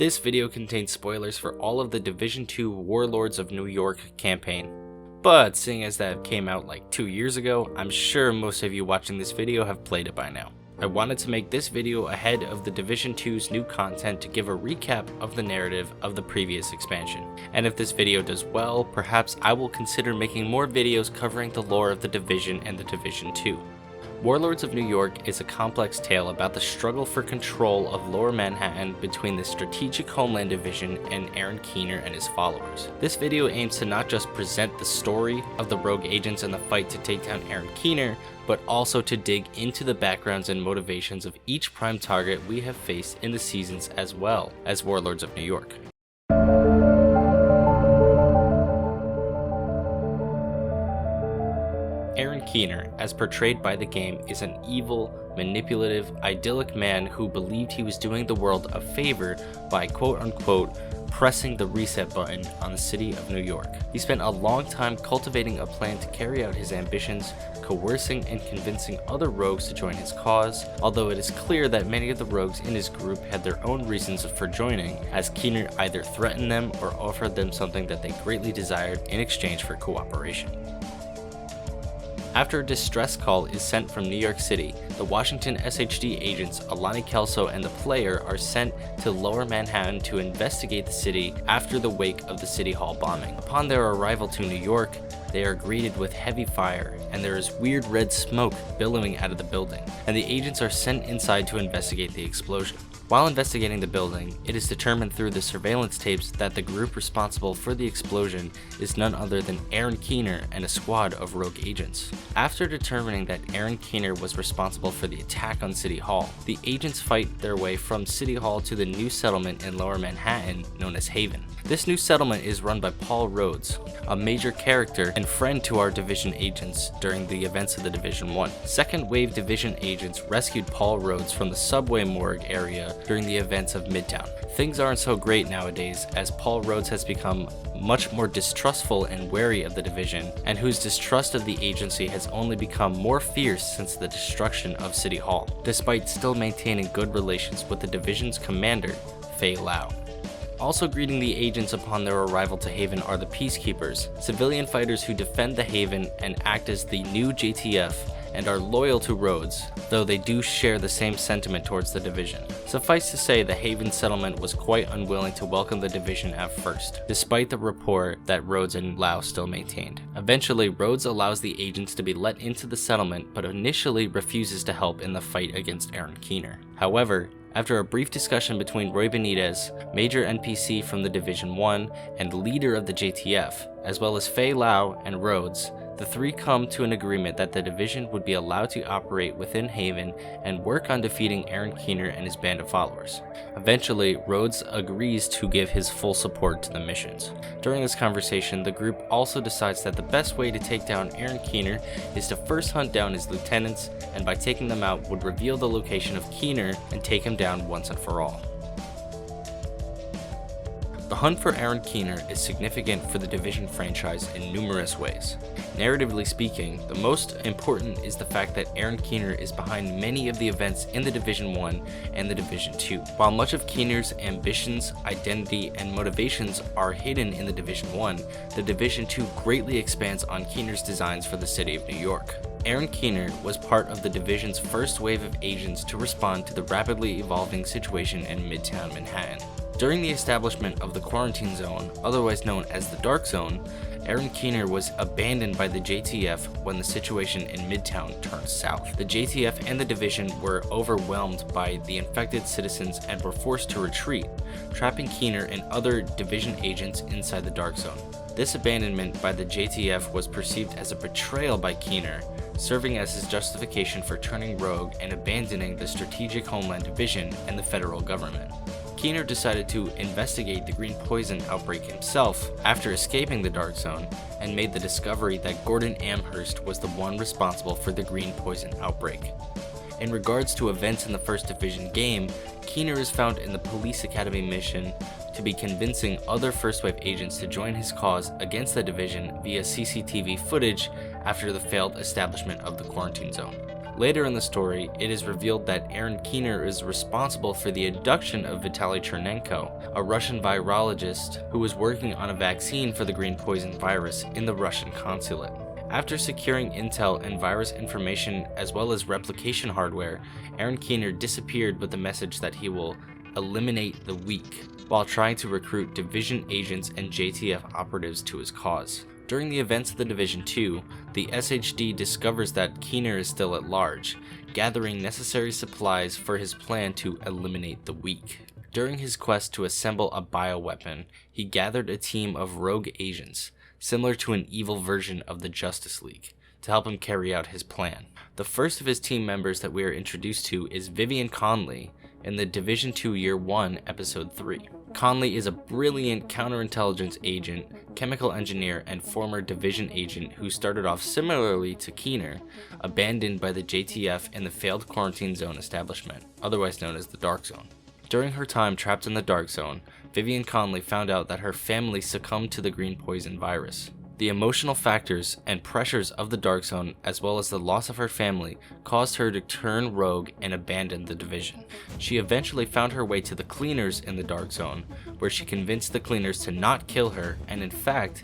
This video contains spoilers for all of the Division 2 Warlords of New York campaign. But seeing as that came out like 2 years ago, I'm sure most of you watching this video have played it by now. I wanted to make this video ahead of the Division 2's new content to give a recap of the narrative of the previous expansion. And if this video does well, perhaps I will consider making more videos covering the lore of the Division and the Division 2. Warlords of New York is a complex tale about the struggle for control of Lower Manhattan between the Strategic Homeland Division and Aaron Keener and his followers. This video aims to not just present the story of the rogue agents and the fight to take down Aaron Keener, but also to dig into the backgrounds and motivations of each prime target we have faced in the seasons as well as Warlords of New York. Aaron Keener, as portrayed by the game, is an evil, manipulative, idyllic man who believed he was doing the world a favor by quote-unquote pressing the reset button on the city of New York. He spent a long time cultivating a plan to carry out his ambitions, coercing and convincing other rogues to join his cause, although it is clear that many of the rogues in his group had their own reasons for joining, as Keener either threatened them or offered them something that they greatly desired in exchange for cooperation. After a distress call is sent from New York City, the Washington SHD agents Alani Kelso and the player are sent to Lower Manhattan to investigate the city after the wake of the City Hall bombing. Upon their arrival to New York, they are greeted with heavy fire, and there is weird red smoke billowing out of the building, and the agents are sent inside to investigate the explosion. While investigating the building, it is determined through the surveillance tapes that the group responsible for the explosion is none other than Aaron Keener and a squad of rogue agents. After determining that Aaron Keener was responsible for the attack on City Hall, the agents fight their way from City Hall to the new settlement in Lower Manhattan known as Haven. This new settlement is run by Paul Rhodes, a major character and friend to our Division agents during the events of the Division 1. Second Wave Division agents rescued Paul Rhodes from the subway morgue area during the events of Midtown. Things aren't so great nowadays, as Paul Rhodes has become much more distrustful and wary of the Division, and whose distrust of the agency has only become more fierce since the destruction of City Hall, despite still maintaining good relations with the Division's commander, Fei Lau. Also greeting the agents upon their arrival to Haven are the Peacekeepers, civilian fighters who defend the Haven and act as the new JTF and are loyal to Rhodes, though they do share the same sentiment towards the Division. Suffice to say, the Haven settlement was quite unwilling to welcome the Division at first, despite the rapport that Rhodes and Lau still maintained. Eventually, Rhodes allows the agents to be let into the settlement, but initially refuses to help in the fight against Aaron Keener. However, after a brief discussion between Roy Benitez, major NPC from the Division 1 and leader of the JTF, as well as Fei Lau and Rhodes, the three come to an agreement that the Division would be allowed to operate within Haven and work on defeating Aaron Keener and his band of followers. Eventually, Rhodes agrees to give his full support to the missions. During this conversation, the group also decides that the best way to take down Aaron Keener is to first hunt down his lieutenants, and by taking them out would reveal the location of Keener and take him down once and for all. The hunt for Aaron Keener is significant for the Division franchise in numerous ways. Narratively speaking, the most important is the fact that Aaron Keener is behind many of the events in the Division 1 and the Division 2. While much of Keener's ambitions, identity, and motivations are hidden in the Division 1, the Division 2 greatly expands on Keener's designs for the city of New York. Aaron Keener was part of the Division's first wave of agents to respond to the rapidly evolving situation in Midtown Manhattan. During the establishment of the Quarantine Zone, otherwise known as the Dark Zone, Aaron Keener was abandoned by the JTF when the situation in Midtown turned south. The JTF and the Division were overwhelmed by the infected citizens and were forced to retreat, trapping Keener and other Division agents inside the Dark Zone. This abandonment by the JTF was perceived as a betrayal by Keener, serving as his justification for turning rogue and abandoning the Strategic Homeland Division and the federal government. Keener decided to investigate the green poison outbreak himself after escaping the Dark Zone, and made the discovery that Gordon Amherst was the one responsible for the green poison outbreak. In regards to events in the First Division game, Keener is found in the Police Academy mission to be convincing other First Wave agents to join his cause against the Division via CCTV footage after the failed establishment of the Quarantine Zone. Later in the story, it is revealed that Aaron Keener is responsible for the abduction of Vitaly Chernenko, a Russian virologist who was working on a vaccine for the green poison virus in the Russian consulate. After securing intel and virus information as well as replication hardware, Aaron Keener disappeared with the message that he will eliminate the weak, while trying to recruit Division agents and JTF operatives to his cause. During the events of the Division 2, the SHD discovers that Keener is still at large, gathering necessary supplies for his plan to eliminate the weak. During his quest to assemble a bioweapon, he gathered a team of rogue agents, similar to an evil version of the Justice League, to help him carry out his plan. The first of his team members that we are introduced to is Vivian Conley in the Division 2 Year 1, Episode 3. Conley is a brilliant counterintelligence agent, chemical engineer, and former Division agent who started off similarly to Keener, abandoned by the JTF in the failed quarantine zone establishment, otherwise known as the Dark Zone. During her time trapped in the Dark Zone, Vivian Conley found out that her family succumbed to the green poison virus. The emotional factors and pressures of the Dark Zone, as well as the loss of her family, caused her to turn rogue and abandon the Division. She eventually found her way to the Cleaners in the Dark Zone, where she convinced the Cleaners to not kill her and in fact,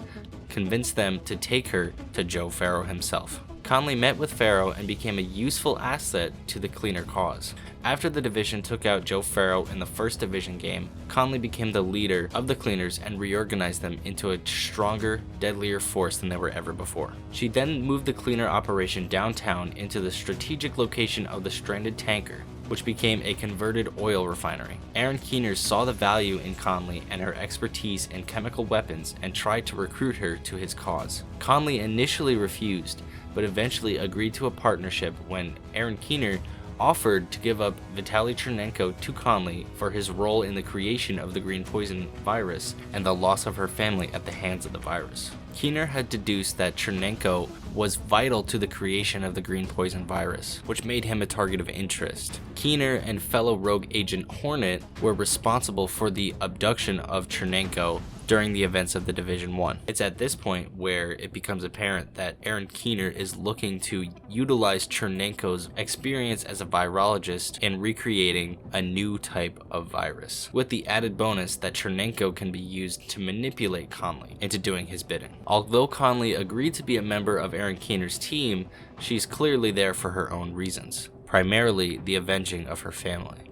convinced them to take her to Joe Farrow himself. Conley met with Farrow and became a useful asset to the Cleaner cause. After the Division took out Joe Farrow in the first Division game, Conley became the leader of the Cleaners and reorganized them into a stronger, deadlier force than they were ever before. She then moved the Cleaner operation downtown into the strategic location of the stranded tanker, which became a converted oil refinery. Aaron Keener saw the value in Conley and her expertise in chemical weapons and tried to recruit her to his cause. Conley initially refused, but eventually agreed to a partnership when Aaron Keener offered to give up Vitaly Chernenko to Conley for his role in the creation of the green poison virus and the loss of her family at the hands of the virus. Keener had deduced that Chernenko was vital to the creation of the green poison virus, which made him a target of interest. Keener and fellow rogue agent Hornet were responsible for the abduction of Chernenko during the events of the Division 1. It's at this point where it becomes apparent that Aaron Keener is looking to utilize Chernenko's experience as a virologist in recreating a new type of virus, with the added bonus that Chernenko can be used to manipulate Conley into doing his bidding. Although Conley agreed to be a member of Aaron Keener's team, she's clearly there for her own reasons, primarily the avenging of her family.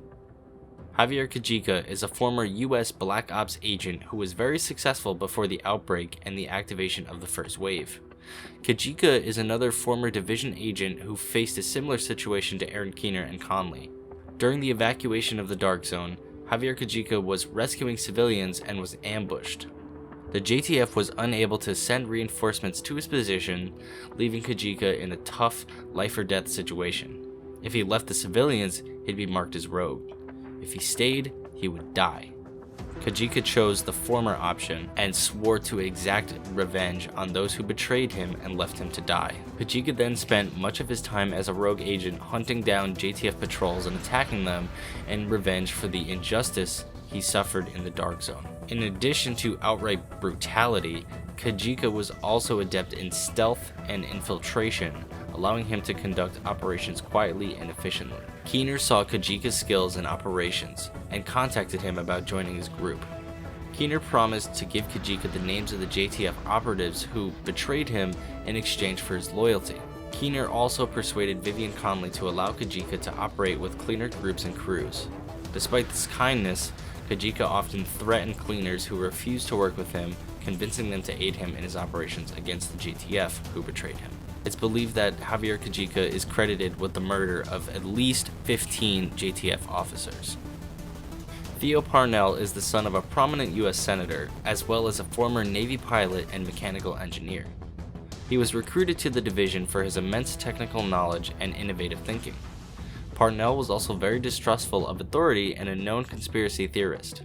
Javier Kajika is a former US Black Ops agent who was very successful before the outbreak and the activation of the first wave. Kajika is another former Division agent who faced a similar situation to Aaron Keener and Conley. During the evacuation of the Dark Zone, Javier Kajika was rescuing civilians and was ambushed. The JTF was unable to send reinforcements to his position, leaving Kajika in a tough life-or-death situation. If he left the civilians, he'd be marked as rogue. If he stayed, he would die. Kajika chose the former option and swore to exact revenge on those who betrayed him and left him to die. Kajika then spent much of his time as a rogue agent hunting down JTF patrols and attacking them in revenge for the injustice he suffered in the Dark Zone. In addition to outright brutality, Kajika was also adept in stealth and infiltration, allowing him to conduct operations quietly and efficiently. Keener saw Kajika's skills in operations and contacted him about joining his group. Keener promised to give Kajika the names of the JTF operatives who betrayed him in exchange for his loyalty. Keener also persuaded Vivian Conley to allow Kajika to operate with Cleaner groups and crews. Despite this kindness, Kajika often threatened Cleaners who refused to work with him, convincing them to aid him in his operations against the JTF who betrayed him. It's believed that Javier Kajika is credited with the murder of at least 15 JTF officers. Theo Parnell is the son of a prominent US senator, as well as a former Navy pilot and mechanical engineer. He was recruited to the division for his immense technical knowledge and innovative thinking. Parnell was also very distrustful of authority and a known conspiracy theorist.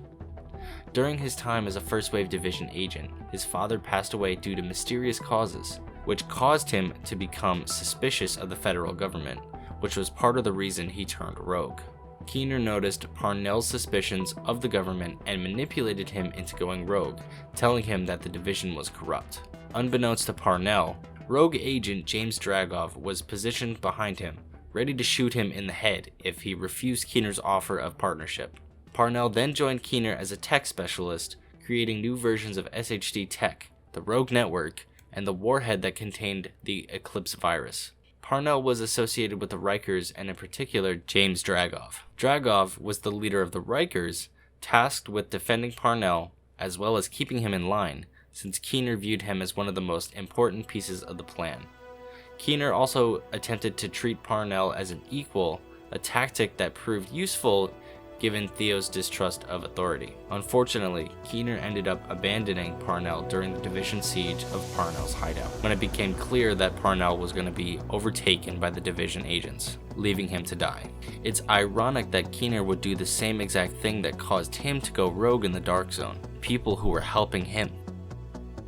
During his time as a First Wave Division agent, his father passed away due to mysterious causes, which caused him to become suspicious of the federal government, which was part of the reason he turned rogue. Keener noticed Parnell's suspicions of the government and manipulated him into going rogue, telling him that the division was corrupt. Unbeknownst to Parnell, rogue agent James Dragov was positioned behind him, ready to shoot him in the head if he refused Keener's offer of partnership. Parnell then joined Keener as a tech specialist, creating new versions of SHD Tech, the Rogue Network, and the warhead that contained the Eclipse virus. Parnell was associated with the Rikers and in particular James Dragov. Dragov was the leader of the Rikers, tasked with defending Parnell as well as keeping him in line, since Keener viewed him as one of the most important pieces of the plan. Keener also attempted to treat Parnell as an equal, a tactic that proved useful given Theo's distrust of authority. Unfortunately, Keener ended up abandoning Parnell during the Division siege of Parnell's hideout, when it became clear that Parnell was going to be overtaken by the Division agents, leaving him to die. It's ironic that Keener would do the same exact thing that caused him to go rogue in the Dark Zone, people who were helping him.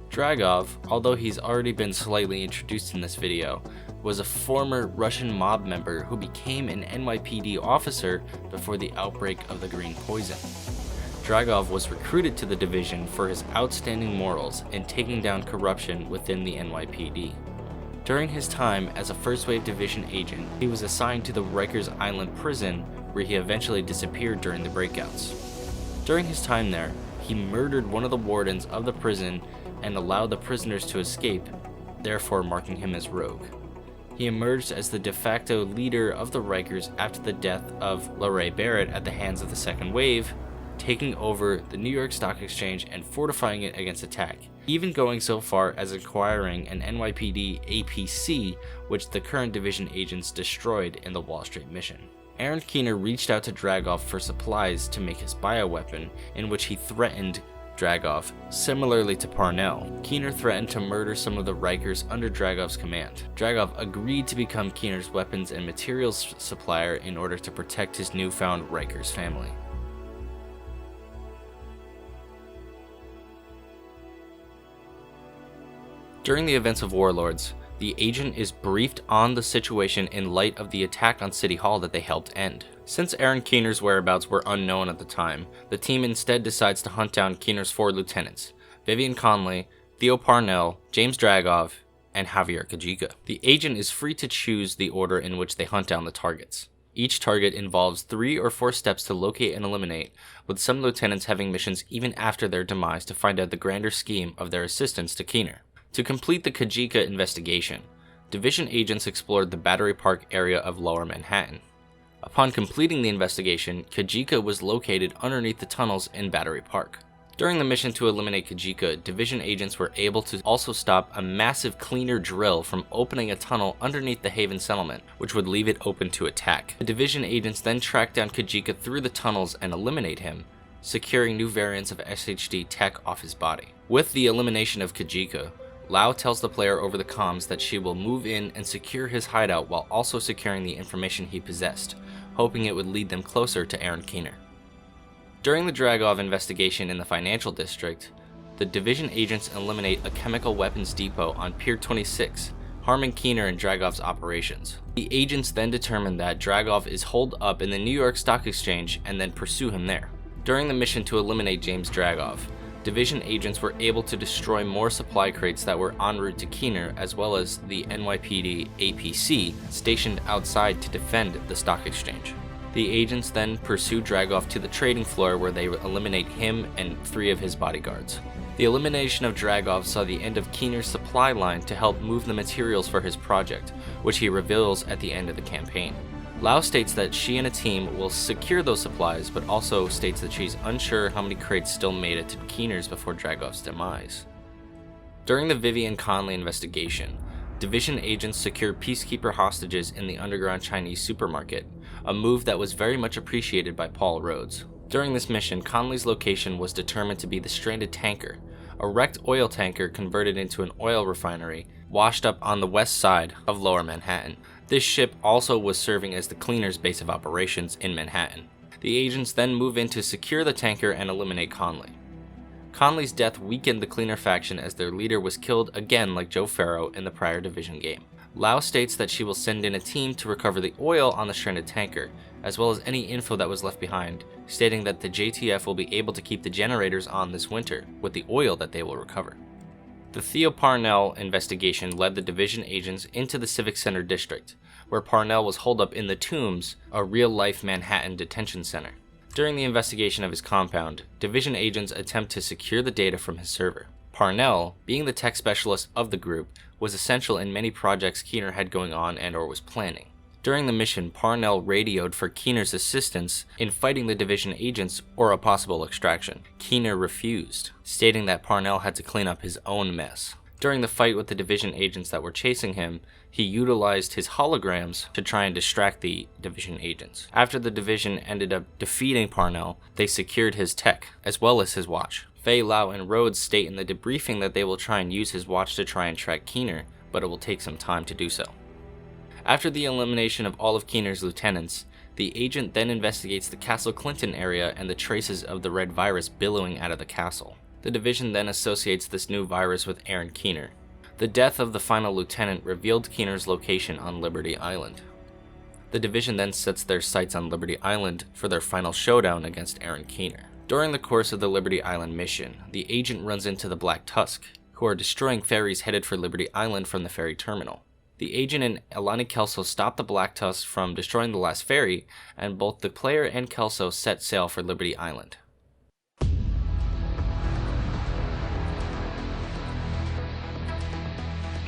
Dragov, although he's already been slightly introduced in this video, was a former Russian mob member who became an NYPD officer before the outbreak of the green poison. Dragov was recruited to the division for his outstanding morals in taking down corruption within the NYPD. During his time as a First Wave Division agent, he was assigned to the Rikers Island prison, where he eventually disappeared during the breakouts. During his time there, he murdered one of the wardens of the prison and allowed the prisoners to escape, therefore marking him as rogue. He emerged as the de facto leader of the Rikers after the death of LaRae Barrett at the hands of the Second Wave, taking over the New York Stock Exchange and fortifying it against attack, even going so far as acquiring an NYPD APC, which the current division agents destroyed in the Wall Street mission. Aaron Keener reached out to Dragov for supplies to make his bioweapon, in which he threatened Dragov. Similarly to Parnell, Keener threatened to murder some of the Rikers under Dragov's command. Dragov agreed to become Keener's weapons and materials supplier in order to protect his newfound Rikers family. During the events of Warlords, the agent is briefed on the situation in light of the attack on City Hall that they helped end. Since Aaron Keener's whereabouts were unknown at the time, the team instead decides to hunt down Keener's 4 lieutenants, Vivian Conley, Theo Parnell, James Dragov, and Javier Kajika. The agent is free to choose the order in which they hunt down the targets. Each target involves 3 or 4 steps to locate and eliminate, with some lieutenants having missions even after their demise to find out the grander scheme of their assistance to Keener. To complete the Kajika investigation, division agents explored the Battery Park area of Lower Manhattan. Upon completing the investigation, Kajika was located underneath the tunnels in Battery Park. During the mission to eliminate Kajika, division agents were able to also stop a massive cleaner drill from opening a tunnel underneath the Haven settlement, which would leave it open to attack. The division agents then tracked down Kajika through the tunnels and eliminate him, securing new variants of SHD Tech off his body. With the elimination of Kajika, Lau tells the player over the comms that she will move in and secure his hideout while also securing the information he possessed, hoping it would lead them closer to Aaron Keener. During the Dragov investigation in the financial district, the division agents eliminate a chemical weapons depot on Pier 26, harming Keener and Dragov's operations. The agents then determine that Dragov is holed up in the New York Stock Exchange and then pursue him there. During the mission to eliminate James Dragov, division agents were able to destroy more supply crates that were en route to Keener, as well as the NYPD APC stationed outside to defend the stock exchange. The agents then pursue Dragov to the trading floor, where they eliminate him and 3 of his bodyguards. The elimination of Dragov saw the end of Keener's supply line to help move the materials for his project, which he reveals at the end of the campaign. Lau states that she and a team will secure those supplies, but also states that she's unsure how many crates still made it to Keener's before Dragov's demise. During the Vivian Conley investigation, division agents secured peacekeeper hostages in the underground Chinese supermarket, a move that was very much appreciated by Paul Rhodes. During this mission, Conley's location was determined to be the stranded tanker, a wrecked oil tanker converted into an oil refinery, washed up on the west side of Lower Manhattan. This ship also was serving as the cleaner's base of operations in Manhattan. The agents then move in to secure the tanker and eliminate Conley. Conley's death weakened the cleaner faction, as their leader was killed again like Joe Farrow in the prior division game. Lau states that she will send in a team to recover the oil on the stranded tanker, as well as any info that was left behind, stating that the JTF will be able to keep the generators on this winter with the oil that they will recover. The Theo Parnell investigation led the division agents into the Civic Center district, where Parnell was holed up in the Tombs, a real-life Manhattan detention center. During the investigation of his compound, Division agents attempt to secure the data from his server. Parnell, being the tech specialist of the group, was essential in many projects Keener had going on and/or was planning. During the mission, Parnell radioed for Keener's assistance in fighting the Division agents or a possible extraction. Keener refused, stating that Parnell had to clean up his own mess. During the fight with the Division agents that were chasing him, he utilized his holograms to try and distract the Division agents. After the Division ended up defeating Parnell, they secured his tech, as well as his watch. Fei, Lau, and Rhodes state in the debriefing that they will try and use his watch to try and track Keener, but it will take some time to do so. After the elimination of all of Keener's lieutenants, the agent then investigates the Castle Clinton area and the traces of the red virus billowing out of the castle. The Division then associates this new virus with Aaron Keener. The death of the final lieutenant revealed Keener's location on Liberty Island. The Division then sets their sights on Liberty Island for their final showdown against Aaron Keener. During the course of the Liberty Island mission, the agent runs into the Black Tusk, who are destroying ferries headed for Liberty Island from the ferry terminal. The agent and Alani Kelso stop the Black Tusk from destroying the last ferry, and both the player and Kelso set sail for Liberty Island.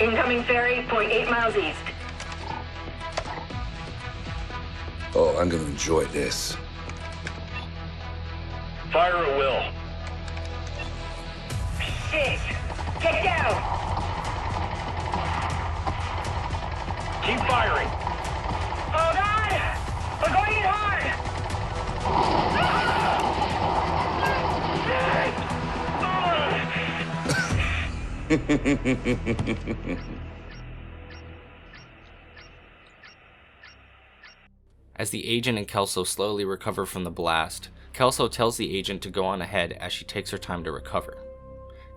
Incoming ferry, 0.8 miles east. Oh, I'm gonna enjoy this. Fire at will. Shit! Get down! Keep firing. Oh God! We're going in hard! As the agent and Kelso slowly recover from the blast, Kelso tells the agent to go on ahead as she takes her time to recover.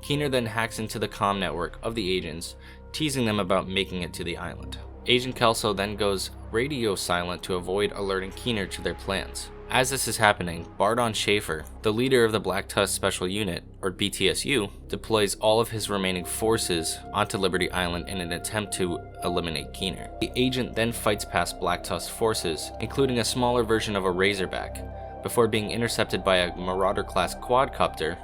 Keener then hacks into the comm network of the agents, teasing them about making it to the island. Agent Kelso then goes radio silent to avoid alerting Keener to their plans. As this is happening, Bardon Schaefer, the leader of the Black Tusk Special Unit, or BTSU, deploys all of his remaining forces onto Liberty Island in an attempt to eliminate Keener. The agent then fights past Black Tusk's forces, including a smaller version of a Razorback, before being intercepted by a Marauder-class quadcopter,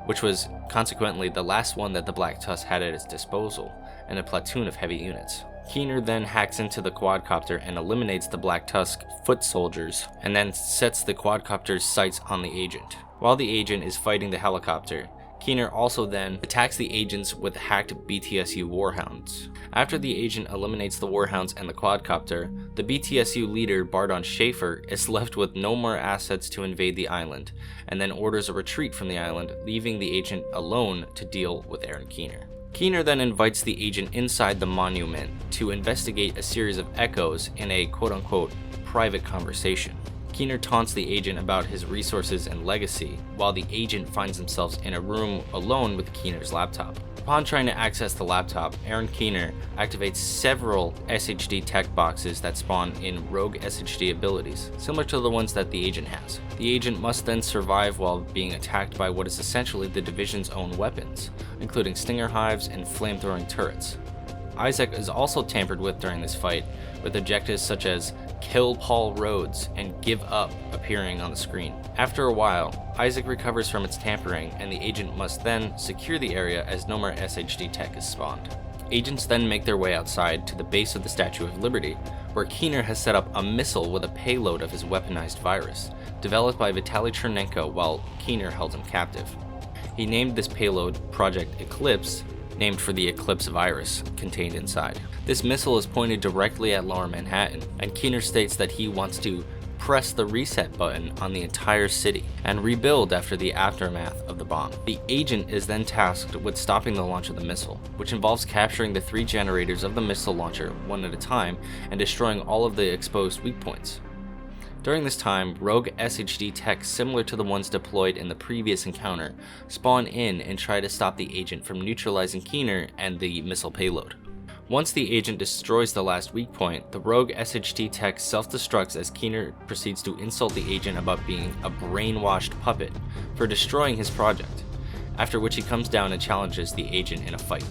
which was consequently the last one that the Black Tusk had at its disposal, and a platoon of heavy units. Keener then hacks into the quadcopter and eliminates the Black Tusk foot soldiers, and then sets the quadcopter's sights on the agent. While the agent is fighting the helicopter, Keener also then attacks the agents with hacked BTSU Warhounds. After the agent eliminates the Warhounds and the quadcopter, the BTSU leader Bardon Schaefer is left with no more assets to invade the island, and then orders a retreat from the island, leaving the agent alone to deal with Aaron Keener. Keener then invites the agent inside the monument to investigate a series of echoes in a quote-unquote private conversation. Keener taunts the agent about his resources and legacy, while the agent finds themselves in a room alone with Keener's laptop. Upon trying to access the laptop, Aaron Keener activates several SHD tech boxes that spawn in rogue SHD abilities, similar to the ones that the agent has. The agent must then survive while being attacked by what is essentially the Division's own weapons, including stinger hives and flame-throwing turrets. Isaac is also tampered with during this fight, with objectives such as kill Paul Rhodes and give up appearing on the screen. After a while, Isaac recovers from its tampering, and the agent must then secure the area as no more SHD tech is spawned. Agents then make their way outside to the base of the Statue of Liberty, where Keener has set up a missile with a payload of his weaponized virus, developed by Vitaly Chernenko while Keener held him captive. He named this payload Project Eclipse, named for the Eclipse virus contained inside. This missile is pointed directly at Lower Manhattan, and Keener states that he wants to press the reset button on the entire city and rebuild after the aftermath of the bomb. The agent is then tasked with stopping the launch of the missile, which involves capturing the 3 generators of the missile launcher one at a time and destroying all of the exposed weak points. During this time, rogue SHD tech similar to the ones deployed in the previous encounter spawn in and try to stop the agent from neutralizing Keener and the missile payload. Once the agent destroys the last weak point, the rogue SHD tech self-destructs as Keener proceeds to insult the agent about being a brainwashed puppet for destroying his project, after which he comes down and challenges the agent in a fight.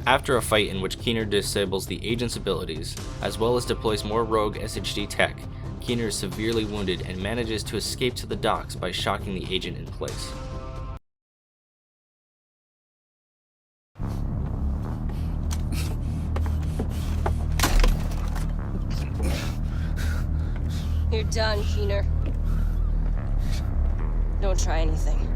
After a fight in which Keener disables the agent's abilities, as well as deploys more rogue SHD tech, Keener is severely wounded and manages to escape to the docks by shocking the agent in place. You're done, Keener. Don't try anything.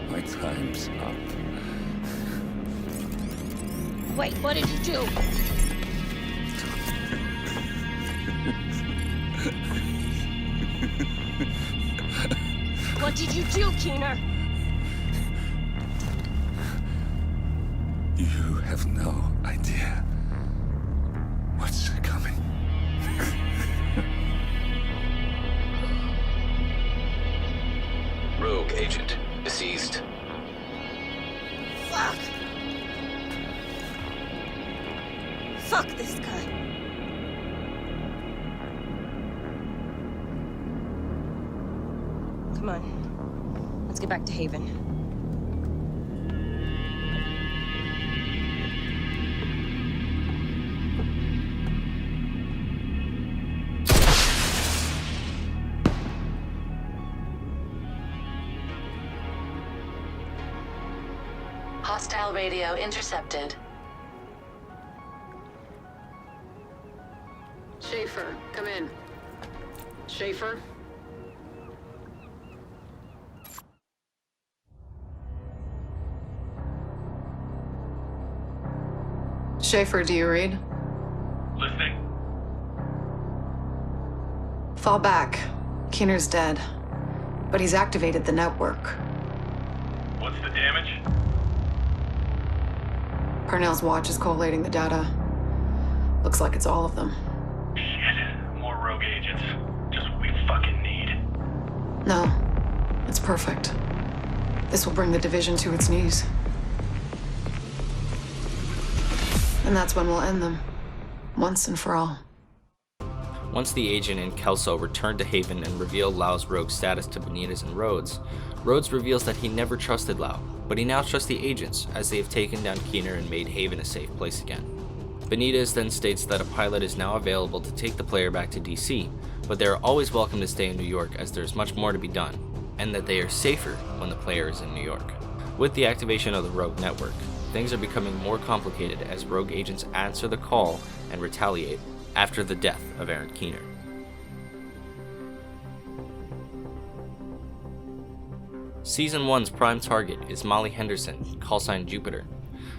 My time's up. Wait, what did you do? What did you do, Keener? You have no idea what's coming. Rogue agent deceased. Fuck! Fuck this guy. Come on. Let's get back to Haven. Hostile radio intercepted. Schaefer, come in. Schaefer? Schaefer, do you read? Listening. Fall back. Keener's dead. But he's activated the network. What's the damage? Parnell's watch is collating the data. Looks like it's all of them. Shit. More rogue agents. Just what we fucking need. No. It's perfect. This will bring the division to its knees. And that's when we'll end them. Once and for all. Once the agent and Kelso return to Haven and reveal Lau's rogue status to Benitez and Rhodes, Rhodes reveals that he never trusted Lau, but he now trusts the agents as they have taken down Keener and made Haven a safe place again. Benitez then states that a pilot is now available to take the player back to DC, but they are always welcome to stay in New York as there is much more to be done, and that they are safer when the player is in New York. With the activation of the Rogue Network, things are becoming more complicated as rogue agents answer the call and retaliate after the death of Aaron Keener. Season 1's prime target is Molly Henderson, callsign Jupiter.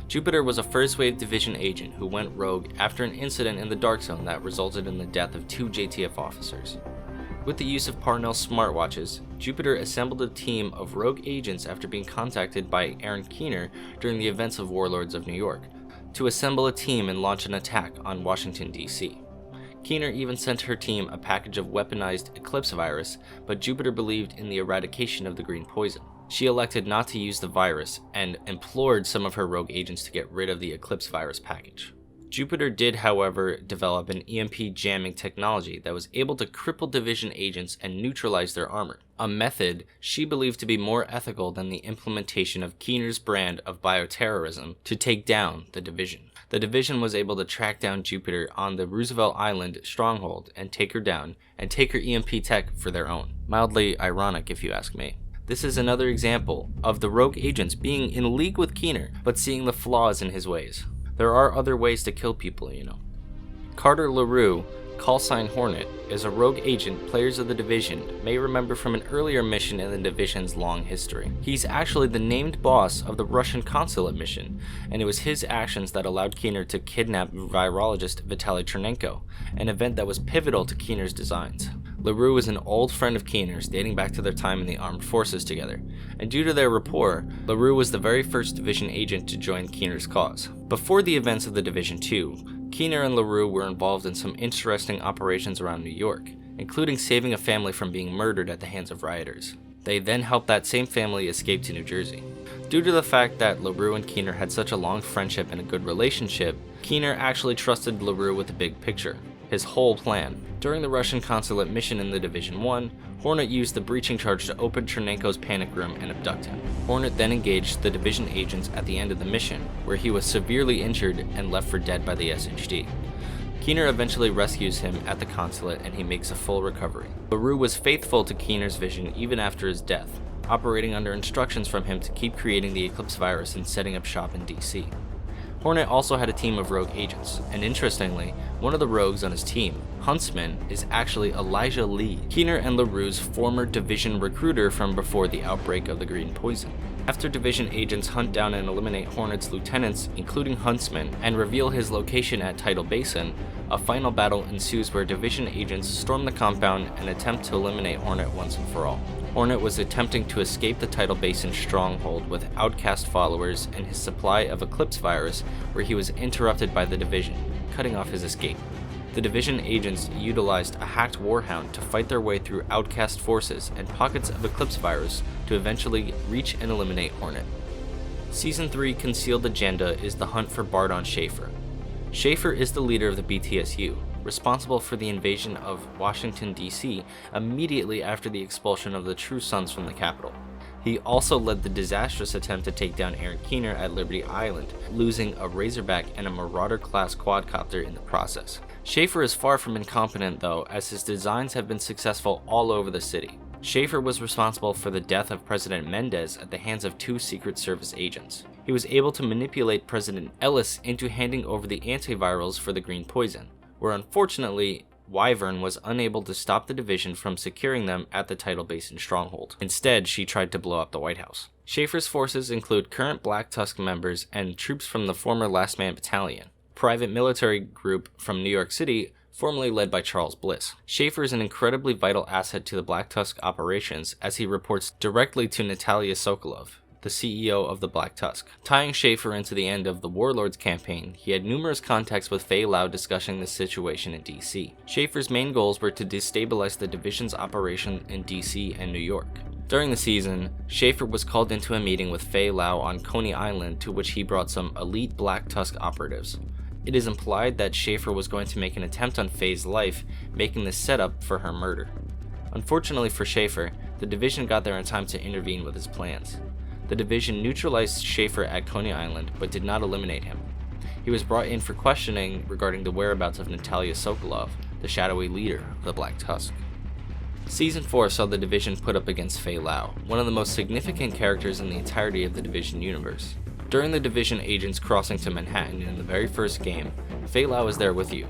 Jupiter was a First Wave Division agent who went rogue after an incident in the Dark Zone that resulted in the death of 2 JTF officers. With the use of Parnell's smartwatches, Jupiter assembled a team of rogue agents after being contacted by Aaron Keener during the events of Warlords of New York, to assemble a team and launch an attack on Washington, D.C. Keener even sent her team a package of weaponized Eclipse virus, but Jupiter believed in the eradication of the green poison. She elected not to use the virus and implored some of her rogue agents to get rid of the Eclipse virus package. Jupiter did, however, develop an EMP jamming technology that was able to cripple Division agents and neutralize their armor, a method she believed to be more ethical than the implementation of Keener's brand of bioterrorism to take down the Division. The Division was able to track down Jupiter on the Roosevelt Island stronghold and take her down, and take her EMP tech for their own. Mildly ironic, if you ask me. This is another example of the rogue agents being in league with Keener, but seeing the flaws in his ways. There are other ways to kill people, you know. Carter LaRue, callsign Hornet, is a rogue agent players of the Division may remember from an earlier mission in the Division's long history. He's actually the named boss of the Russian consulate mission, and it was his actions that allowed Keener to kidnap virologist Vitaly Chernenko, an event that was pivotal to Keener's designs. LaRue is an old friend of Keener's dating back to their time in the armed forces together, and due to their rapport, LaRue was the very first Division agent to join Keener's cause. Before the events of the Division 2, Keener and LaRue were involved in some interesting operations around New York, including saving a family from being murdered at the hands of rioters. They then helped that same family escape to New Jersey. Due to the fact that LaRue and Keener had such a long friendship and a good relationship, Keener actually trusted LaRue with the big picture. his whole plan. During the Russian consulate mission in the Division 1, Hornet used the breaching charge to open Chernenko's panic room and abduct him. Hornet then engaged the Division agents at the end of the mission, where he was severely injured and left for dead by the SHD. Keener eventually rescues him at the consulate and he makes a full recovery. LaRue was faithful to Keener's vision even after his death, operating under instructions from him to keep creating the Eclipse virus and setting up shop in DC. Hornet also had a team of rogue agents, and interestingly, one of the rogues on his team, Huntsman, is actually Elijah Lee, Keener and LaRue's former Division recruiter from before the outbreak of the Green Poison. After Division agents hunt down and eliminate Hornet's lieutenants, including Huntsman, and reveal his location at Tidal Basin, a final battle ensues where Division agents storm the compound and attempt to eliminate Hornet once and for all. Hornet was attempting to escape the Tidal Basin stronghold with outcast followers and his supply of Eclipse virus, where he was interrupted by the Division, cutting off his escape. The Division agents utilized a hacked Warhound to fight their way through outcast forces and pockets of Eclipse virus to eventually reach and eliminate Hornet. Season 3 Concealed Agenda is the hunt for Bardon Schaefer. Schaefer is the leader of the BTSU, responsible for the invasion of Washington, D.C. immediately after the expulsion of the True Sons from the capital. He also led the disastrous attempt to take down Aaron Keener at Liberty Island, losing a Razorback and a Marauder-class quadcopter in the process. Schaefer is far from incompetent though, as his designs have been successful all over the city. Schaefer was responsible for the death of President Mendez at the hands of 2 Secret Service agents. He was able to manipulate President Ellis into handing over the antivirals for the Green Poison, where unfortunately, Wyvern was unable to stop the Division from securing them at the Tidal Basin stronghold. Instead, she tried to blow up the White House. Schaefer's forces include current Black Tusk members and troops from the former Last Man Battalion, private military group from New York City, formerly led by Charles Bliss. Schaefer is an incredibly vital asset to the Black Tusk operations as he reports directly to Natalia Sokolov, the CEO of the Black Tusk. Tying Schaefer into the end of the Warlords campaign, he had numerous contacts with Faye Lau discussing the situation in DC. Schaefer's main goals were to destabilize the Division's operation in DC and New York. During the season, Schaefer was called into a meeting with Faye Lau on Coney Island, to which he brought some elite Black Tusk operatives. It is implied that Schaefer was going to make an attempt on Faye's life, making the setup for her murder. Unfortunately for Schaefer, the Division got there in time to intervene with his plans. The Division neutralized Schaefer at Coney Island, but did not eliminate him. He was brought in for questioning regarding the whereabouts of Natalia Sokolov, the shadowy leader of the Black Tusk. Season 4 saw the Division put up against Faye Lau, one of the most significant characters in the entirety of the Division universe. During the Division agents crossing to Manhattan in the very first game, Faye Lau was there with you.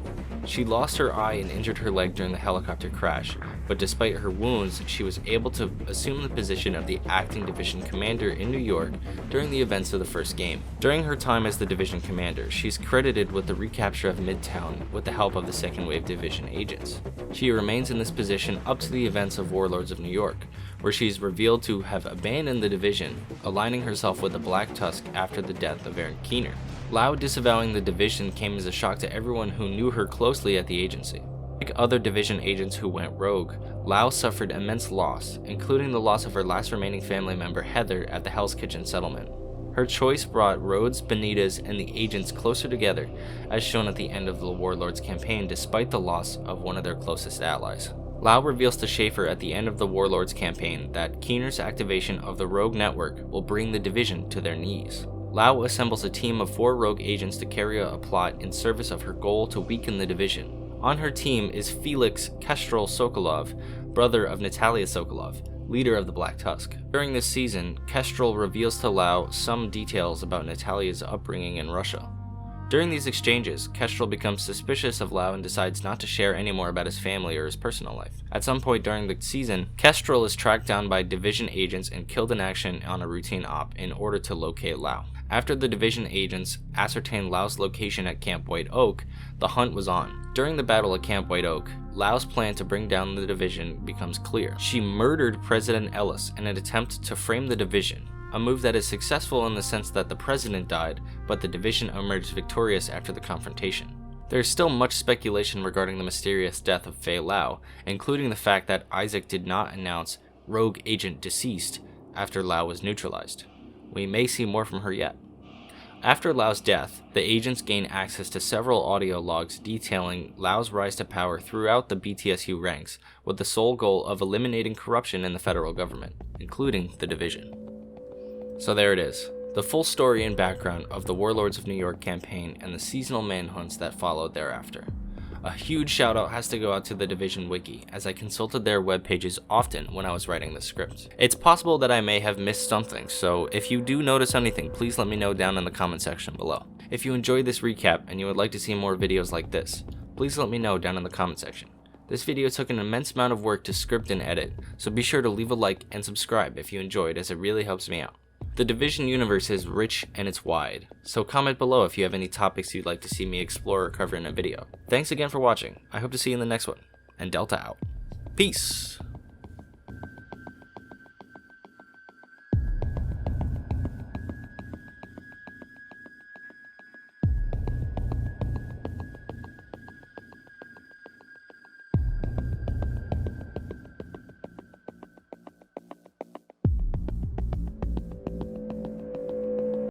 She lost her eye and injured her leg during the helicopter crash, but despite her wounds, she was able to assume the position of the acting division commander in New York during the events of the first game. During her time as the division commander, she's credited with the recapture of Midtown with the help of the second wave division agents. She remains in this position up to the events of Warlords of New York, where she's revealed to have abandoned the division, aligning herself with the Black Tusk after the death of Aaron Keener. Lau disavowing the division came as a shock to everyone who knew her closely at the agency. Like other division agents who went rogue, Lau suffered immense loss, including the loss of her last remaining family member Heather at the Hell's Kitchen settlement. Her choice brought Rhodes, Benitez, and the agents closer together, as shown at the end of the Warlords campaign despite the loss of one of their closest allies. Lau reveals to Schaefer at the end of the Warlords campaign that Keener's activation of the Rogue Network will bring the division to their knees. Lau assembles a team of 4 rogue agents to carry out a plot in service of her goal to weaken the division. On her team is Felix Kestrel Sokolov, brother of Natalia Sokolov, leader of the Black Tusk. During this season, Kestrel reveals to Lau some details about Natalia's upbringing in Russia. During these exchanges, Kestrel becomes suspicious of Lau and decides not to share any more about his family or his personal life. At some point during the season, Kestrel is tracked down by division agents and killed in action on a routine op in order to locate Lau. After the division agents ascertained Lau's location at Camp White Oak, the hunt was on. During the battle at Camp White Oak, Lau's plan to bring down the division becomes clear. She murdered President Ellis in an attempt to frame the division, a move that is successful in the sense that the president died, but the division emerged victorious after the confrontation. There is still much speculation regarding the mysterious death of Faye Lau, including the fact that Isaac did not announce Rogue Agent deceased after Lau was neutralized. We may see more from her yet. After Lau's death, the agents gain access to several audio logs detailing Lau's rise to power throughout the BTSU ranks, with the sole goal of eliminating corruption in the federal government, including the division. So there it is, the full story and background of the Warlords of New York campaign and the seasonal manhunts that followed thereafter. A huge shout out has to go out to the Division Wiki, as I consulted their web pages often when I was writing the script. It's possible that I may have missed something, so if you do notice anything, please let me know down in the comment section below. If you enjoyed this recap and you would like to see more videos like this, please let me know down in the comment section. This video took an immense amount of work to script and edit, so be sure to leave a like and subscribe if you enjoyed, as it really helps me out. The Division universe is rich and it's wide, so comment below if you have any topics you'd like to see me explore or cover in a video. Thanks again for watching, I hope to see you in the next one, and Deltah out. Peace!